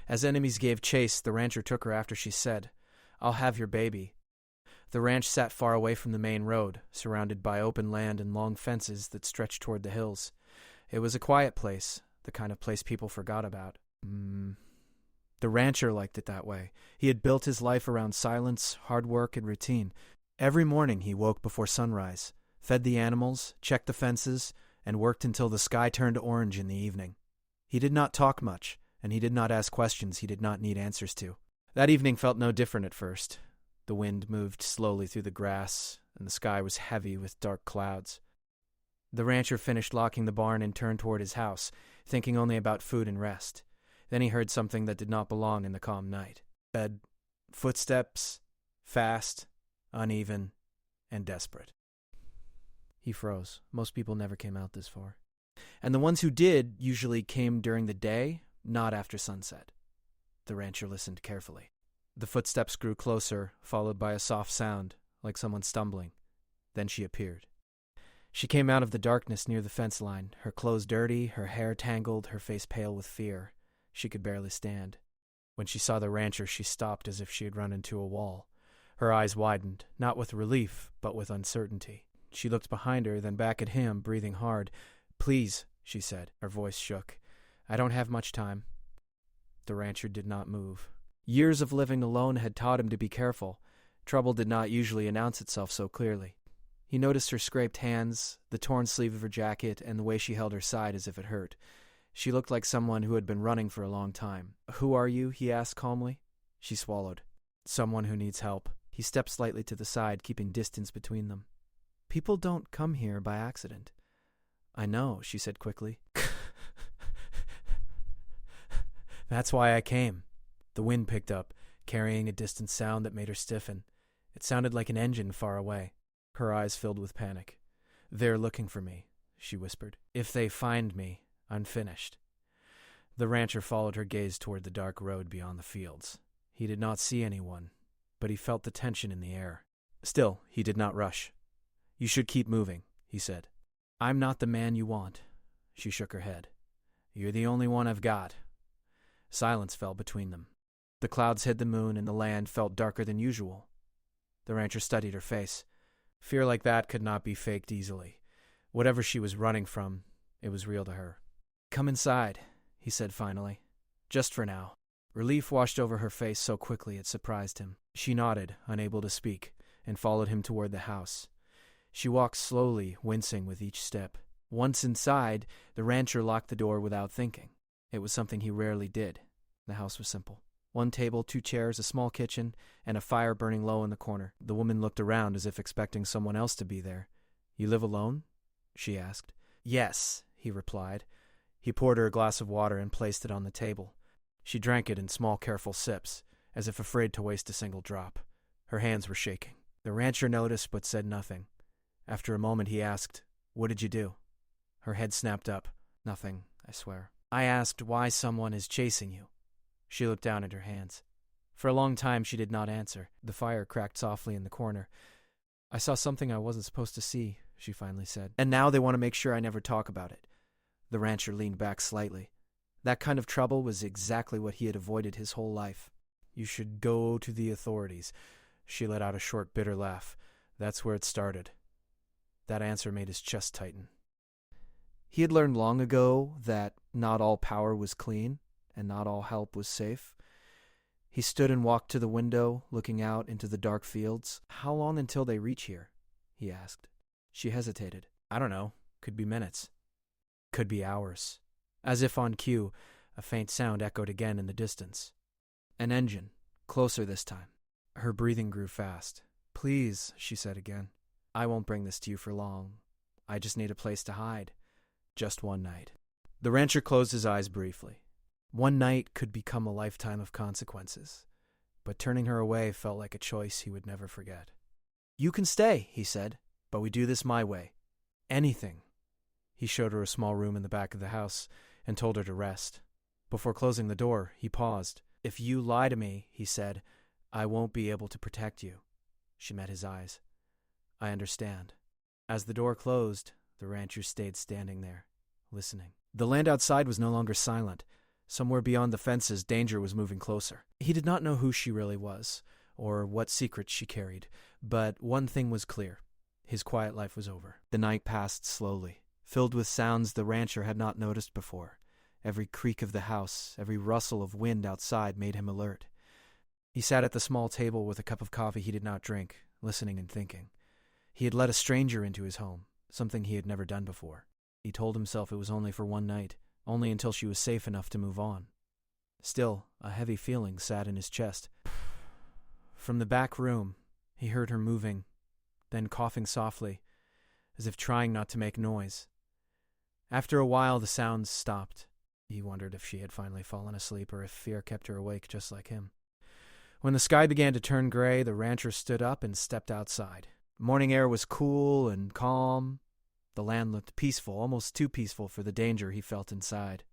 As enemies gave chase, the rancher took her after she said, "I'll have your baby." The ranch sat far away from the main road, surrounded by open land and long fences that stretched toward the hills. It was a quiet place, the kind of place people forgot about. The rancher liked it that way. He had built his life around silence, hard work, and routine. Every morning he woke before sunrise, fed the animals, checked the fences, and worked until the sky turned orange in the evening. He did not talk much, and he did not ask questions he did not need answers to. That evening felt no different at first. The wind moved slowly through the grass, and the sky was heavy with dark clouds. The rancher finished locking the barn and turned toward his house, thinking only about food and rest. Then he heard something that did not belong in the calm night. Footsteps, fast, uneven, and desperate. He froze. Most people never came out this far. And the ones who did usually came during the day, not after sunset. The rancher listened carefully. The footsteps grew closer, followed by a soft sound, like someone stumbling. Then she appeared. She came out of the darkness near the fence line, her clothes dirty, her hair tangled, her face pale with fear. She could barely stand. When she saw the rancher, she stopped as if she had run into a wall. Her eyes widened, not with relief, but with uncertainty. She looked behind her, then back at him, breathing hard. "Please," she said. Her voice shook. "I don't have much time." The rancher did not move. Years of living alone had taught him to be careful. Trouble did not usually announce itself so clearly. He noticed her scraped hands, the torn sleeve of her jacket, and the way she held her side as if it hurt. She looked like someone who had been running for a long time. "Who are you?" he asked calmly. She swallowed. "Someone who needs help." He stepped slightly to the side, keeping distance between them. "People don't come here by accident." "I know," she said quickly. "That's why I came." The wind picked up, carrying a distant sound that made her stiffen. It sounded like an engine far away. Her eyes filled with panic. "They're looking for me," she whispered. "If they find me, I'm finished." The rancher followed her gaze toward the dark road beyond the fields. He did not see anyone, but he felt the tension in the air. Still, he did not rush. "You should keep moving," he said. "I'm not the man you want." She shook her head. "You're the only one I've got." Silence fell between them. The clouds hid the moon, and the land felt darker than usual. The rancher studied her face. Fear like that could not be faked easily. Whatever she was running from, it was real to her. "Come inside," he said finally. "Just for now." Relief washed over her face so quickly it surprised him. She nodded, unable to speak, and followed him toward the house. She walked slowly, wincing with each step. Once inside, the rancher locked the door without thinking. It was something he rarely did. The house was simple. One table, 2 chairs, a small kitchen, and a fire burning low in the corner. The woman looked around as if expecting someone else to be there. "You live alone?" she asked. "Yes," he replied. He poured her a glass of water and placed it on the table. She drank it in small, careful sips, as if afraid to waste a single drop. Her hands were shaking. The rancher noticed but said nothing. After a moment he asked, "What did you do?" Her head snapped up. "Nothing, I swear." "I asked why someone is chasing you." She looked down at her hands. For a long time she did not answer. The fire cracked softly in the corner. "I saw something I wasn't supposed to see," she finally said. "And now they want to make sure I never talk about it." The rancher leaned back slightly. That kind of trouble was exactly what he had avoided his whole life. "You should go to the authorities." She let out a short, bitter laugh. "That's where it started." That answer made his chest tighten. He had learned long ago that not all power was clean, and not all help was safe. He stood and walked to the window, looking out into the dark fields. "How long until they reach here?" he asked. She hesitated. "I don't know. Could be minutes. Could be hours." As if on cue, a faint sound echoed again in the distance. An engine, closer this time. Her breathing grew fast. "Please," she said again. "I won't bring this to you for long. I just need a place to hide. Just one night." The rancher closed his eyes briefly. One night could become a lifetime of consequences, but turning her away felt like a choice he would never forget. "You can stay," he said, "but we do this my way. Anything." He showed her a small room in the back of the house and told her to rest. Before closing the door, he paused. "If you lie to me," he said, "I won't be able to protect you." She met his eyes. "I understand." As the door closed, the rancher stayed standing there, listening. The land outside was no longer silent. Somewhere beyond the fences, danger was moving closer. He did not know who she really was, or what secrets she carried, but one thing was clear. His quiet life was over. The night passed slowly, filled with sounds the rancher had not noticed before. Every creak of the house, every rustle of wind outside made him alert. He sat at the small table with a cup of coffee he did not drink, listening and thinking. He had let a stranger into his home, something he had never done before. He told himself it was only for one night, only until she was safe enough to move on. Still, a heavy feeling sat in his chest. From the back room, he heard her moving, then coughing softly, as if trying not to make noise. After a while, the sounds stopped. He wondered if she had finally fallen asleep or if fear kept her awake just like him. When the sky began to turn gray, the rancher stood up and stepped outside. Morning air was cool and calm. The land looked peaceful, almost too peaceful for the danger he felt inside.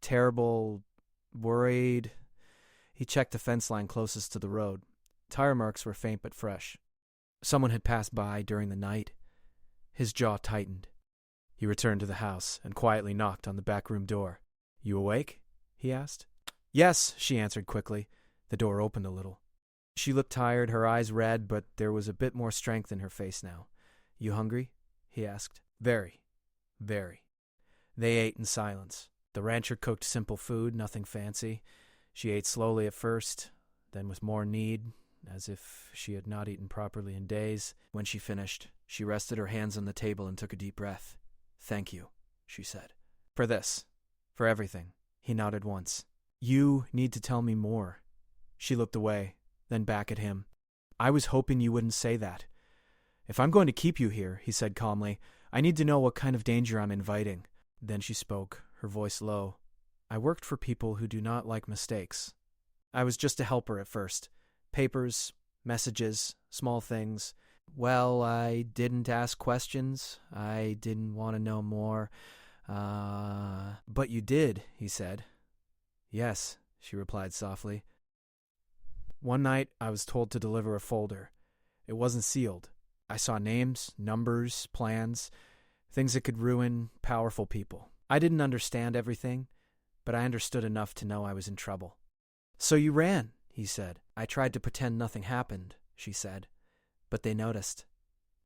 Terrible, worried. He checked the fence line closest to the road. Tire marks were faint but fresh. Someone had passed by during the night. His jaw tightened. He returned to the house and quietly knocked on the back room door. "You awake?" he asked. "Yes," she answered quickly. The door opened a little. She looked tired, her eyes red, but there was a bit more strength in her face now. "You hungry?" he asked. "Very. Very." They ate in silence. The rancher cooked simple food, nothing fancy. She ate slowly at first, then with more need, as if she had not eaten properly in days. When she finished, she rested her hands on the table and took a deep breath. "Thank you," she said. "For this. For everything." He nodded once. "You need to tell me more." She looked away, then back at him. "I was hoping you wouldn't say that. If I'm going to keep you here," he said calmly, "I need to know what kind of danger I'm inviting." Then she spoke, her voice low. "I worked for people who do not like mistakes. I was just a helper at first. Papers, messages, small things. Well, I didn't ask questions. I didn't want to know more. But you did," he said. "Yes," she replied softly. "One night I was told to deliver a folder. It wasn't sealed. I saw names, numbers, plans, things that could ruin powerful people. I didn't understand everything, but I understood enough to know I was in trouble." "So you ran," he said. "I tried to pretend nothing happened," she said. "But they noticed."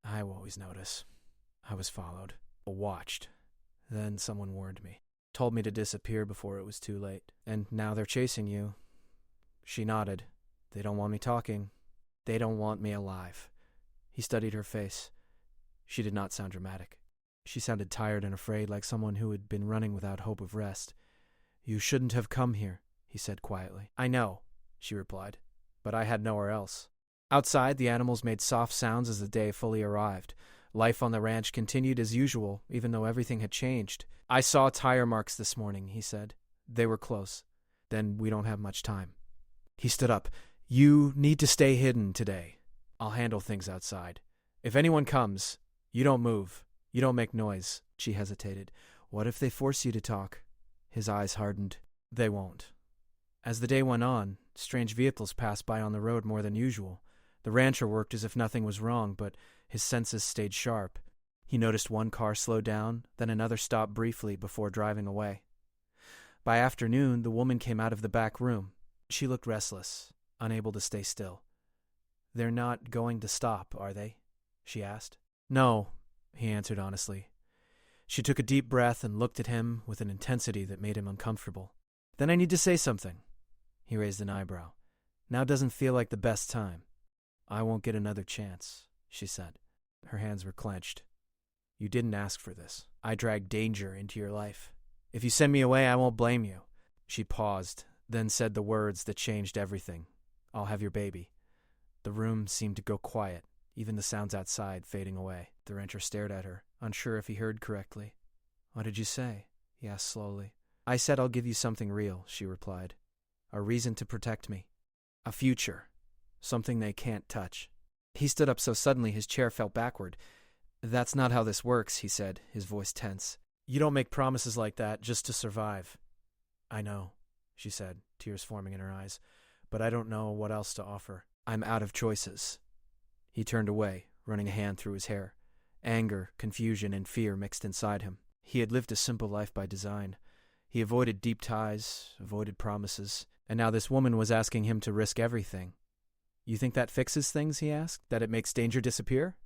"I always notice." I was followed, watched. Then someone warned me, told me to disappear before it was too late. "And now they're chasing you." She nodded. "They don't want me talking. They don't want me alive." He studied her face. She did not sound dramatic. She sounded tired and afraid, like someone who had been running without hope of rest. "You shouldn't have come here," he said quietly. "I know," she replied, "but I had nowhere else." Outside, the animals made soft sounds as the day fully arrived. Life on the ranch continued as usual, even though everything had changed. "I saw tire marks this morning," he said. "They were close. Then we don't have much time." He stood up. "You need to stay hidden today. I'll handle things outside. If anyone comes, you don't move. You don't make noise." She hesitated. "What if they force you to talk?" His eyes hardened. "They won't." As the day went on, strange vehicles passed by on the road more than usual. The rancher worked as if nothing was wrong, but his senses stayed sharp. He noticed one car slow down, then another stop briefly before driving away. By afternoon, the woman came out of the back room. She looked restless, unable to stay still. "They're not going to stop, are they?" she asked. "No," he answered honestly. She took a deep breath and looked at him with an intensity that made him uncomfortable. "Then I need to say something." He raised an eyebrow. "Now doesn't feel like the best time." "I won't get another chance," she said. Her hands were clenched. "You didn't ask for this. I dragged danger into your life. If you send me away, I won't blame you." She paused, then said the words that changed everything. "I'll have your baby." The room seemed to go quiet, even the sounds outside fading away. The rancher stared at her, unsure if he heard correctly. "What did you say?" he asked slowly. "I said I'll give you something real," she replied. "A reason to protect me. A future. Something they can't touch." He stood up so suddenly his chair fell backward. "That's not how this works," he said, his voice tense. "You don't make promises like that just to survive." "I know," she said, tears forming in her eyes, "but I don't know what else to offer. I'm out of choices." He turned away, running a hand through his hair. Anger, confusion, and fear mixed inside him. He had lived a simple life by design. He avoided deep ties, avoided promises, and now this woman was asking him to risk everything. "You think that fixes things?" he asked. "That it makes danger disappear?"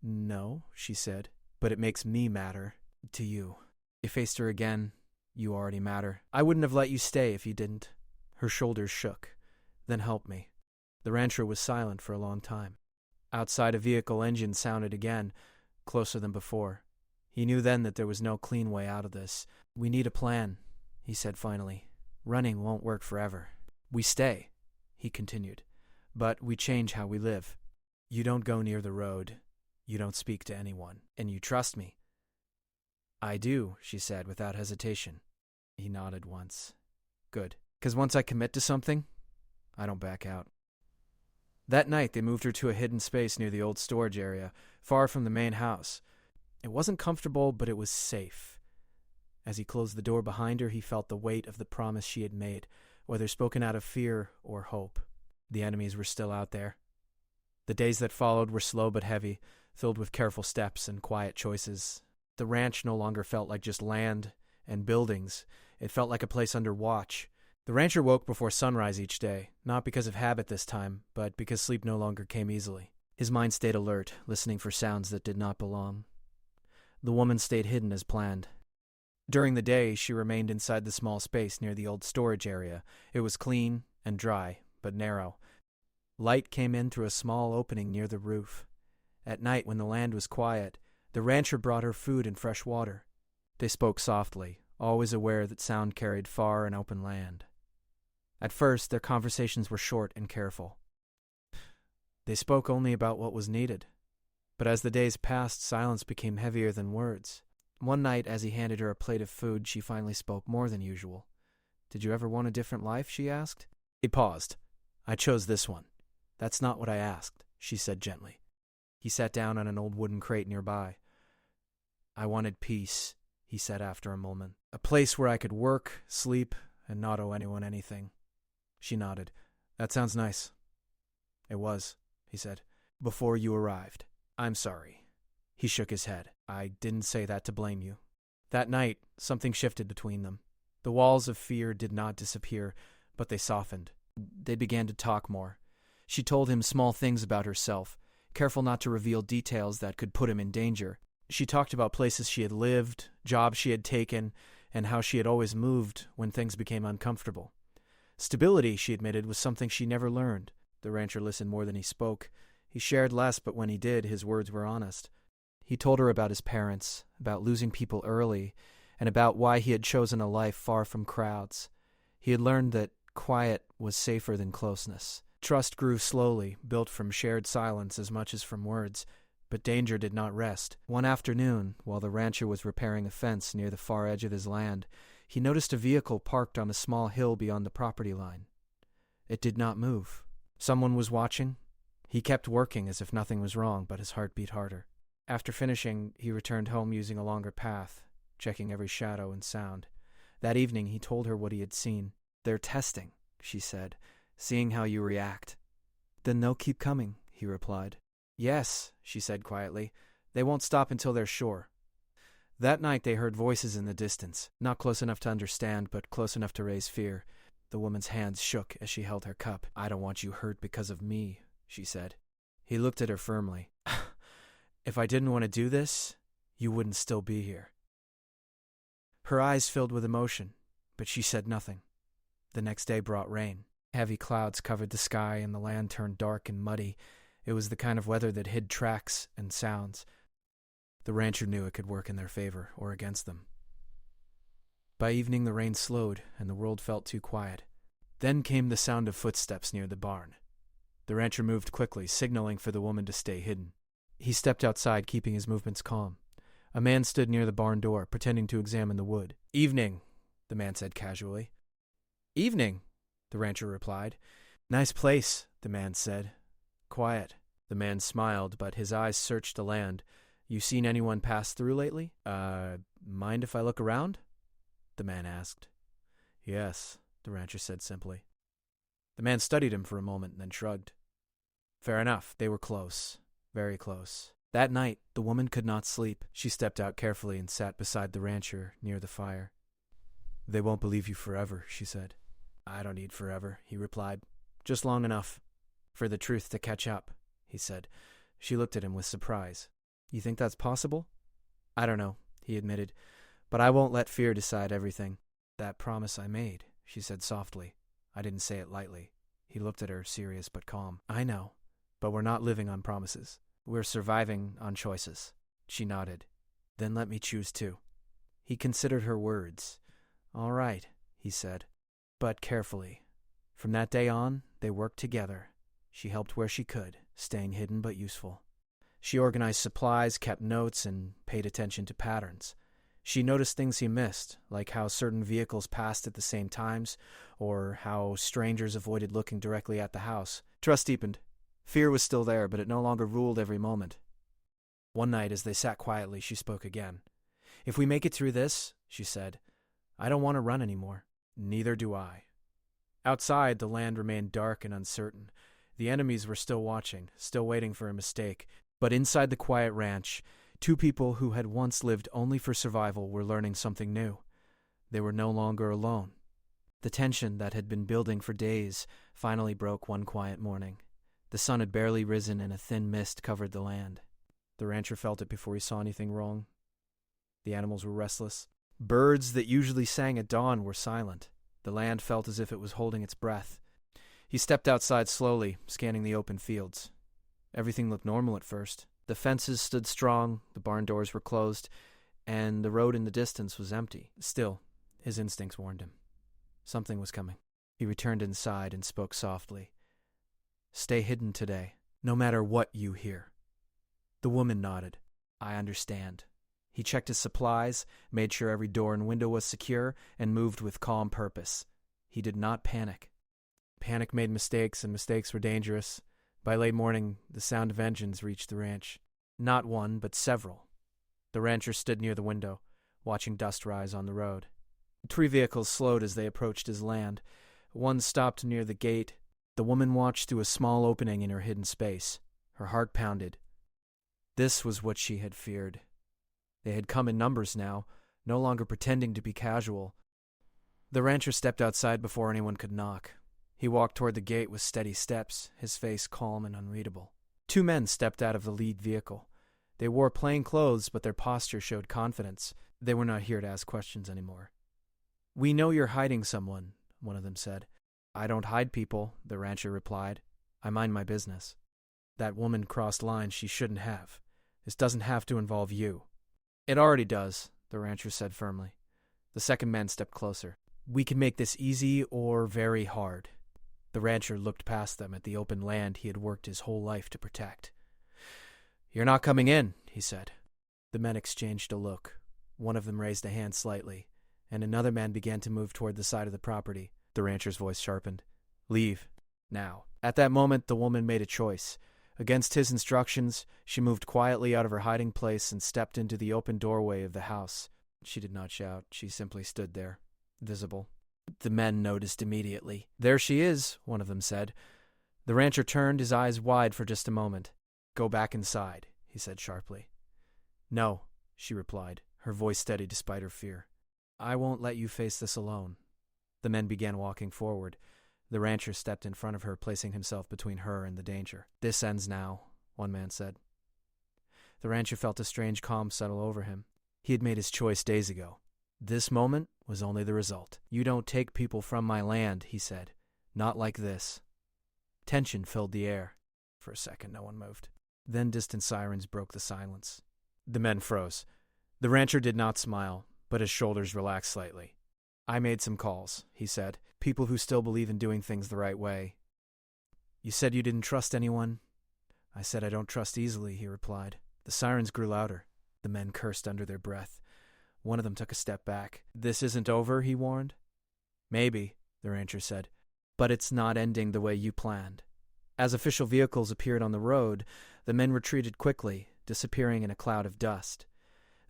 "No," she said, "but it makes me matter to you." He faced her again. "You already matter. I wouldn't have let you stay if you didn't." Her shoulders shook. "Then help me." The rancher was silent for a long time. Outside, a vehicle engine sounded again, closer than before. He knew then that there was no clean way out of this. "We need a plan," he said finally. "Running won't work forever. We stay," he continued, "but we change how we live. You don't go near the road. You don't speak to anyone. And you trust me." "I do," she said without hesitation. He nodded once. "Good. 'Cause once I commit to something, I don't back out." That night, they moved her to a hidden space near the old storage area, far from the main house. It wasn't comfortable, but it was safe. As he closed the door behind her, he felt the weight of the promise she had made, whether spoken out of fear or hope. The enemies were still out there. The days that followed were slow but heavy, filled with careful steps and quiet choices. The ranch no longer felt like just land and buildings. It felt like a place under watch. The rancher woke before sunrise each day, not because of habit this time, but because sleep no longer came easily. His mind stayed alert, listening for sounds that did not belong. The woman stayed hidden as planned. During the day, she remained inside the small space near the old storage area. It was clean and dry, but narrow. Light came in through a small opening near the roof. At night, when the land was quiet, the rancher brought her food and fresh water. They spoke softly, always aware that sound carried far in open land. At first, their conversations were short and careful. They spoke only about what was needed. But as the days passed, silence became heavier than words. One night, as he handed her a plate of food, she finally spoke more than usual. "Did you ever want a different life?" she asked. He paused. "I chose this one." "That's not what I asked," she said gently. He sat down on an old wooden crate nearby. "I wanted peace," he said after a moment. "A place where I could work, sleep, and not owe anyone anything." She nodded. "That sounds nice." "It was," he said, "before you arrived. I'm sorry." He shook his head. "I didn't say that to blame you." That night, something shifted between them. The walls of fear did not disappear, but they softened. They began to talk more. She told him small things about herself, careful not to reveal details that could put him in danger. She talked about places she had lived, jobs she had taken, and how she had always moved when things became uncomfortable. Stability, she admitted, was something she never learned. The rancher listened more than he spoke. He shared less, but when he did, his words were honest. He told her about his parents, about losing people early, and about why he had chosen a life far from crowds. He had learned that quiet was safer than closeness. Trust grew slowly, built from shared silence as much as from words, but danger did not rest. One afternoon, while the rancher was repairing a fence near the far edge of his land, he noticed a vehicle parked on a small hill beyond the property line. It did not move. Someone was watching. He kept working as if nothing was wrong, but his heart beat harder. After finishing, he returned home using a longer path, checking every shadow and sound. That evening, he told her what he had seen. "They're testing," she said, "seeing how you react." "Then they'll keep coming," he replied. "Yes," she said quietly. "They won't stop until they're sure." That night they heard voices in the distance, not close enough to understand, but close enough to raise fear. The woman's hands shook as she held her cup. "I don't want you hurt because of me," she said. He looked at her firmly. "If I didn't want to do this, you wouldn't still be here." Her eyes filled with emotion, but she said nothing. The next day brought rain. Heavy clouds covered the sky and the land turned dark and muddy. It was the kind of weather that hid tracks and sounds. The rancher knew it could work in their favor or against them. By evening the rain slowed and the world felt too quiet. Then came the sound of footsteps near the barn. The rancher moved quickly, signaling for the woman to stay hidden. He stepped outside, keeping his movements calm. A man stood near the barn door, pretending to examine the wood. "Evening," the man said casually. "Evening," the rancher replied. "Nice place," the man said. "Quiet." The man smiled, but his eyes searched the land. "You seen anyone pass through lately?" Mind if I look around?" the man asked. "Yes," the rancher said simply. The man studied him for a moment, then shrugged. Fair enough. They were close. Very close. That night, the woman could not sleep. She stepped out carefully and sat beside the rancher near the fire. They won't believe you forever, she said. I don't need forever, he replied. Just long enough for the truth to catch up, he said. She looked at him with surprise. You think that's possible? I don't know, he admitted, but I won't let fear decide everything. That promise I made, she said softly. I didn't say it lightly. He looked at her, serious but calm. I know, but we're not living on promises. We're surviving on choices. She nodded. Then let me choose too. He considered her words. All right, he said, but carefully. From that day on, they worked together. She helped where she could, staying hidden but useful. She organized supplies, kept notes, and paid attention to patterns. She noticed things he missed, like how certain vehicles passed at the same times, or how strangers avoided looking directly at the house. Trust deepened. Fear was still there, but it no longer ruled every moment. One night, as they sat quietly, she spoke again. If we make it through this, she said, I don't want to run anymore. Neither do I. Outside, the land remained dark and uncertain. The enemies were still watching, still waiting for a mistake. But inside the quiet ranch, two people who had once lived only for survival were learning something new. They were no longer alone. The tension that had been building for days finally broke one quiet morning. The sun had barely risen and a thin mist covered the land. The rancher felt it before he saw anything wrong. The animals were restless. Birds that usually sang at dawn were silent. The land felt as if it was holding its breath. He stepped outside slowly, scanning the open fields. Everything looked normal at first. The fences stood strong, the barn doors were closed, and the road in the distance was empty. Still, his instincts warned him. Something was coming. He returned inside and spoke softly. Stay hidden today, no matter what you hear. The woman nodded. I understand. He checked his supplies, made sure every door and window was secure, and moved with calm purpose. He did not panic. Panic made mistakes, and mistakes were dangerous. By late morning, the sound of engines reached the ranch. Not one, but several. The rancher stood near the window, watching dust rise on the road. 3 vehicles slowed as they approached his land. One stopped near the gate. The woman watched through a small opening in her hidden space. Her heart pounded. This was what she had feared. They had come in numbers now, no longer pretending to be casual. The rancher stepped outside before anyone could knock. He walked toward the gate with steady steps, his face calm and unreadable. 2 men stepped out of the lead vehicle. They wore plain clothes, but their posture showed confidence. They were not here to ask questions anymore. We know you're hiding someone, one of them said. I don't hide people, the rancher replied. I mind my business. That woman crossed lines she shouldn't have. This doesn't have to involve you. It already does, the rancher said firmly. The second man stepped closer. We can make this easy or very hard. The rancher looked past them at the open land he had worked his whole life to protect. You're not coming in, he said. The men exchanged a look. One of them raised a hand slightly, and another man began to move toward the side of the property. The rancher's voice sharpened. Leave, now. At that moment, the woman made a choice. Against his instructions, she moved quietly out of her hiding place and stepped into the open doorway of the house. She did not shout. She simply stood there, visible. The men noticed immediately. There she is, one of them said. The rancher turned, his eyes wide for just a moment. Go back inside, he said sharply. No, she replied, her voice steady despite her fear. I won't let you face this alone. The men began walking forward. The rancher stepped in front of her, placing himself between her and the danger. This ends now, one man said. The rancher felt a strange calm settle over him. He had made his choice days ago. This moment was only the result. You don't take people from my land, he said. Not like this. Tension filled the air. For a second, no one moved. Then distant sirens broke the silence. The men froze. The rancher did not smile, but his shoulders relaxed slightly. I made some calls, he said. People who still believe in doing things the right way. You said you didn't trust anyone? I said I don't trust easily, he replied. The sirens grew louder. The men cursed under their breath. One of them took a step back. This isn't over, he warned. Maybe, the rancher said, but it's not ending the way you planned. As official vehicles appeared on the road, the men retreated quickly, disappearing in a cloud of dust.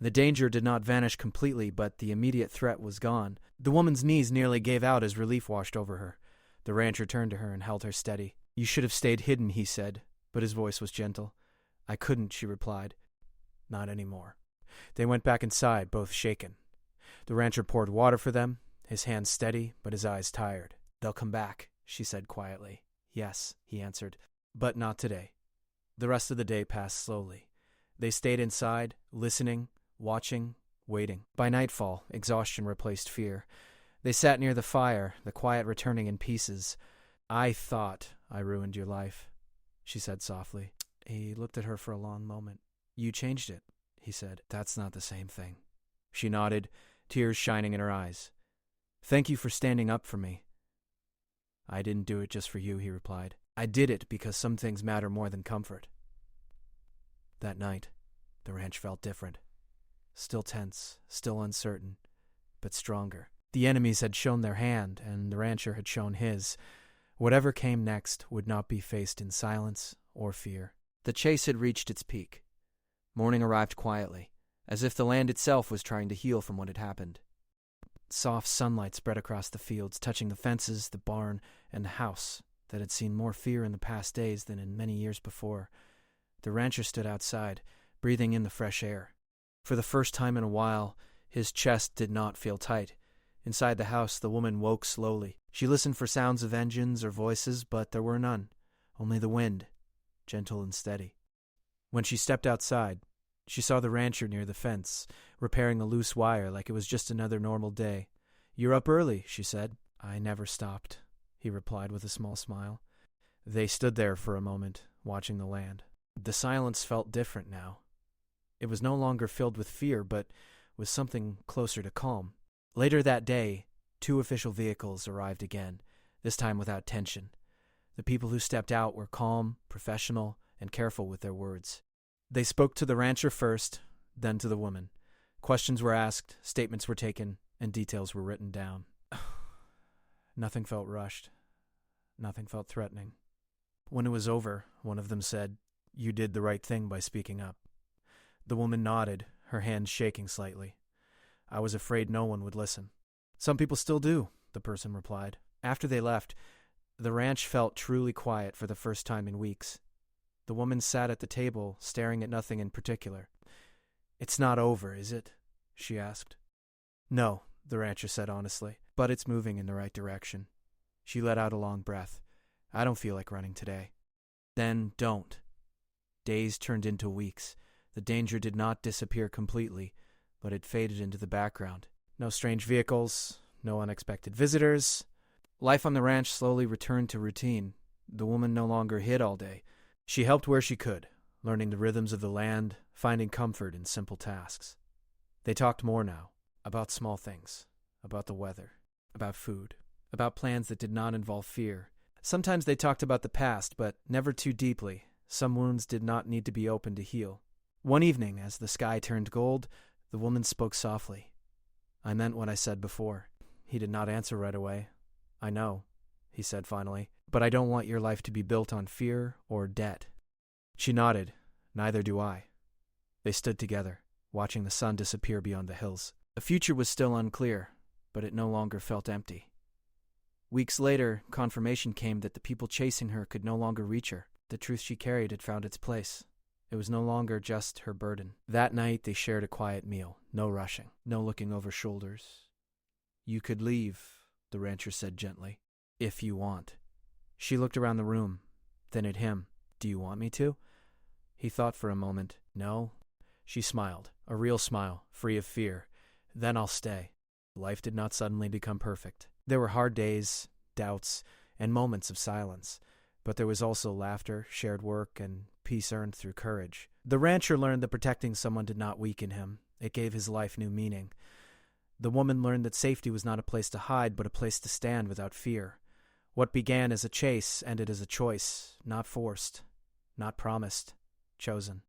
The danger did not vanish completely, but the immediate threat was gone. The woman's knees nearly gave out as relief washed over her. The rancher turned to her and held her steady. You should have stayed hidden, he said, but his voice was gentle. I couldn't, she replied. Not anymore. They went back inside, both shaken. The rancher poured water for them. his hands steady but his eyes tired. "They'll come back," she said quietly. "Yes," he answered, "but not today." The rest of the day passed slowly. They stayed inside, listening, watching, waiting. By nightfall, exhaustion replaced fear. They sat near the fire, the quiet returning in pieces. "I thought I ruined your life," she said softly. He looked at her for a long moment. "You changed it," he said. "That's not the same thing." She nodded, tears shining in her eyes. "Thank you for standing up for me." "I didn't do it just for you," he replied. "I did it because some things matter more than comfort." That night, the ranch felt different. Still tense, still uncertain, but stronger. The enemies had shown their hand, and the rancher had shown his. Whatever came next would not be faced in silence or fear. The chase had reached its peak. Morning arrived quietly, as if the land itself was trying to heal from what had happened. Soft sunlight spread across the fields, touching the fences, the barn, and the house that had seen more fear in the past days than in many years before. The rancher stood outside, breathing in the fresh air. For the first time in a while, his chest did not feel tight. Inside the house, the woman woke slowly. She listened for sounds of engines or voices, but there were none. Only the wind, gentle and steady. When she stepped outside, she saw the rancher near the fence, repairing a loose wire like it was just another normal day. "You're up early," she said. "I never stopped," he replied with a small smile. They stood there for a moment, watching the land. The silence felt different now. It was no longer filled with fear, but with something closer to calm. Later that day, 2 official vehicles arrived again, this time without tension. The people who stepped out were calm, professional, and careful with their words. They spoke to the rancher first, then to the woman. Questions were asked, statements were taken, and details were written down. Nothing felt rushed. Nothing felt threatening. When it was over, one of them said, "You did the right thing by speaking up." The woman nodded, her hands shaking slightly. "I was afraid no one would listen." "Some people still do," the person replied. After they left, the ranch felt truly quiet for the first time in weeks. The woman sat at the table, staring at nothing in particular. "It's not over, is it?" she asked. "No," the rancher said honestly, "but it's moving in the right direction." She let out a long breath. "I don't feel like running today." "Then don't." Days turned into weeks. The danger did not disappear completely, but it faded into the background. No strange vehicles, no unexpected visitors. Life on the ranch slowly returned to routine. The woman no longer hid all day. She helped where she could, learning the rhythms of the land, finding comfort in simple tasks. They talked more now, about small things, about the weather, about food, about plans that did not involve fear. Sometimes they talked about the past, but never too deeply. Some wounds did not need to be opened to heal. One evening, as the sky turned gold, the woman spoke softly. "I meant what I said before." He did not answer right away. "I know," he said finally, "but I don't want your life to be built on fear or debt." She nodded. "Neither do I." They stood together, watching the sun disappear beyond the hills. The future was still unclear, but it no longer felt empty. Weeks later, confirmation came that the people chasing her could no longer reach her. The truth she carried had found its place. It was no longer just her burden. That night, they shared a quiet meal. No rushing, no looking over shoulders. "You could leave," the rancher said gently, "if you want." She looked around the room, then at him. "Do you want me to?" He thought for a moment. "No." She smiled, a real smile, free of fear. "Then I'll stay." Life did not suddenly become perfect. There were hard days, doubts, and moments of silence. But there was also laughter, shared work, and peace earned through courage. The rancher learned that protecting someone did not weaken him. It gave his life new meaning. The woman learned that safety was not a place to hide, but a place to stand without fear. What began as a chase ended as a choice, not forced, not promised, chosen.